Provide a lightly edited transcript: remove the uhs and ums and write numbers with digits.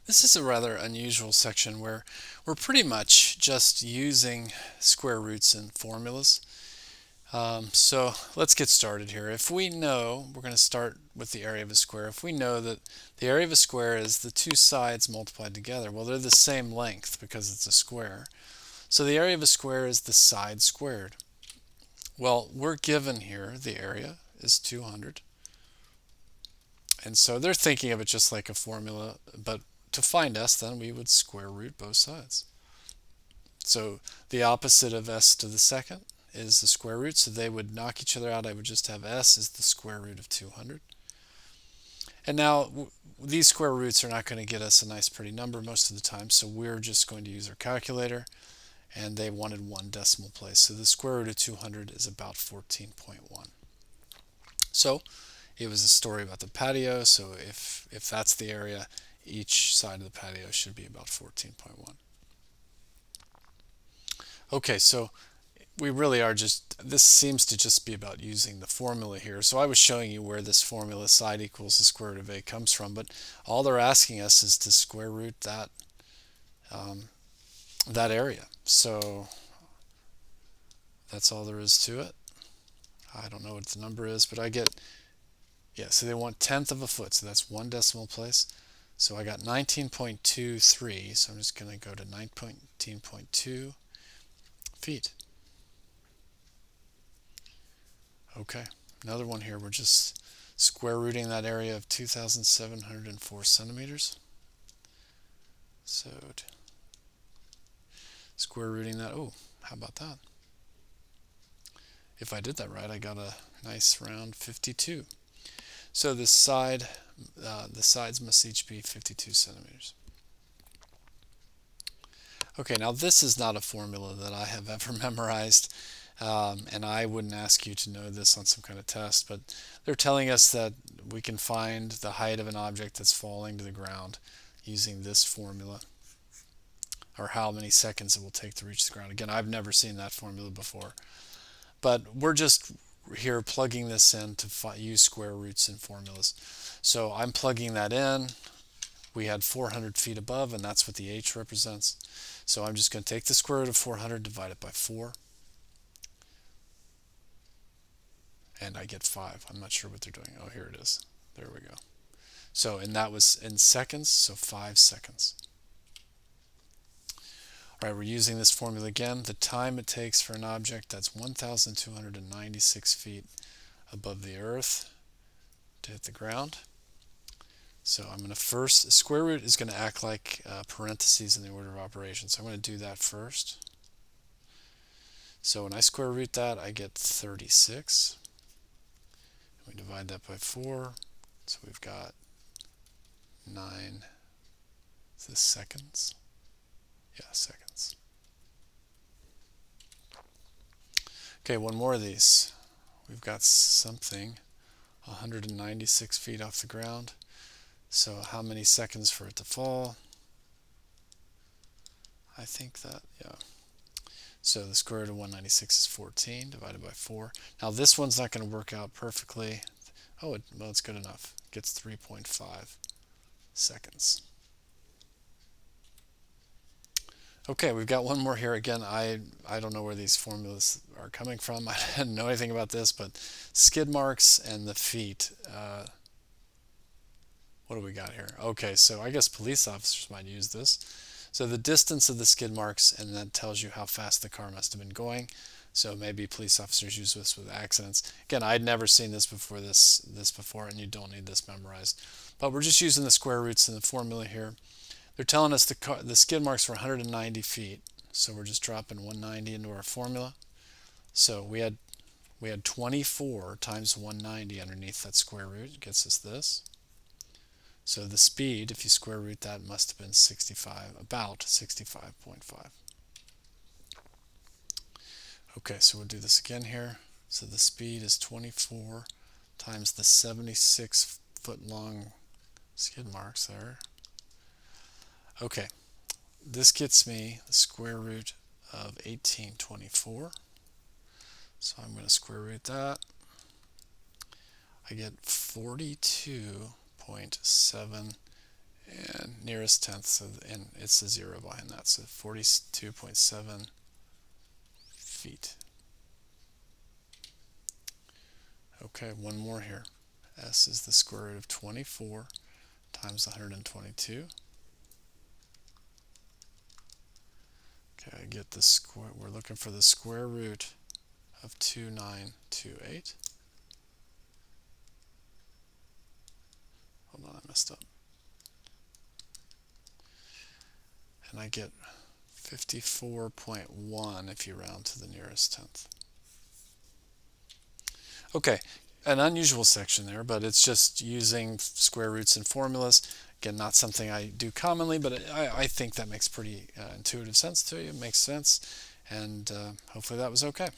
This is a rather unusual section where we're pretty much just using square roots and formulas. So let's get started here. If we know, we're going to start with the area of a square. If we know that the area of a square is the two sides multiplied together, well, they're the same length because it's a square. So the area of a square is the side squared. Well, we're given here the area is 200. And so they're thinking of it just like a formula, but to find s, then we would square root both sides. So the opposite of s to the second is the square root, so they would knock each other out. I would just have s is the square root of 200. And now these square roots are not going to get us a nice pretty number most of the time, so we're just going to use our calculator, and they wanted one decimal place. So the square root of 200 is about 14.1. So it was a story about the patio, so if that's the area, each side of the patio should be about 14.1. Okay, so we really are just, this seems to just be about using the formula here. So I was showing you where this formula side equals the square root of a comes from, but all they're asking us is to square root um, that area. So that's all there is to it. I don't know what the number is, but I get, yeah, so they want tenth of a foot, so that's one decimal place. So I got 19.23, so I'm just going to go to 19.2 feet. Okay, another one here. We're just square rooting that area of 2,704 centimeters. So square rooting that. Oh, how about that? If I did that right, I got a nice round 52. So the sides must each be 52 centimeters. Okay, now this is not a formula that I have ever memorized, and I wouldn't ask you to know this on some kind of test, but they're telling us that we can find the height of an object that's falling to the ground using this formula, or how many seconds it will take to reach the ground. Again, I've never seen that formula before, but we're just here plugging this in to use square roots and formulas. So I'm plugging that in. We had 400 feet above, and that's what the h represents. So I'm just going to take the square root of 400, divide it by 4, and I get 5. I'm not sure what they're doing. Oh, here it is. There we go. So, and that was in seconds, so 5 seconds. All right, we're using this formula again. The time it takes for an object that's 1,296 feet above the earth to hit the ground. So I'm going to first, square root is going to act like parentheses in the order of operations. So I'm going to do that first. So when I square root that, I get 36. We divide that by 4. So we've got 9 seconds. Yeah, seconds. Okay, one more of these. We've got something 196 feet off the ground. So how many seconds for it to fall? I think that, yeah. So the square root of 196 is 14 divided by 4. Now this one's not going to work out perfectly. Oh, well, it's good enough. It gets 3.5 seconds. Okay, we've got one more here. Again, I don't know where these formulas are coming from. I didn't know anything about this, but skid marks and the feet. What do we got here? Okay, so I guess police officers might use this. So the distance of the skid marks, and that tells you how fast the car must have been going. So maybe police officers use this with accidents. Again, I'd never seen this before, and you don't need this memorized. But we're just using the square roots in the formula here. They're telling us the skid marks were 190 feet. So we're just dropping 190 into our formula. So we had 24 times 190 underneath that square root. It gets us this. So the speed, if you square root that, must have been 65, about 65.5. Okay, so we'll do this again here. So the speed is 24 times the 76 foot long skid marks there. Okay, this gets me the square root of 1824. So I'm going to square root that. I get 42.7 and nearest tenth, so, and it's a 0 behind that, so 42.7 feet. Okay, one more here. S is the square root of 24 times 122. Okay, I get the square. We're looking for the square root of 2928. Hold on, I messed up. And I get 54.1 if you round to the nearest tenth. Okay, an unusual section there, but it's just using square roots and formulas. Again, not something I do commonly, but I think that makes pretty intuitive sense to you. It makes sense, and hopefully that was okay.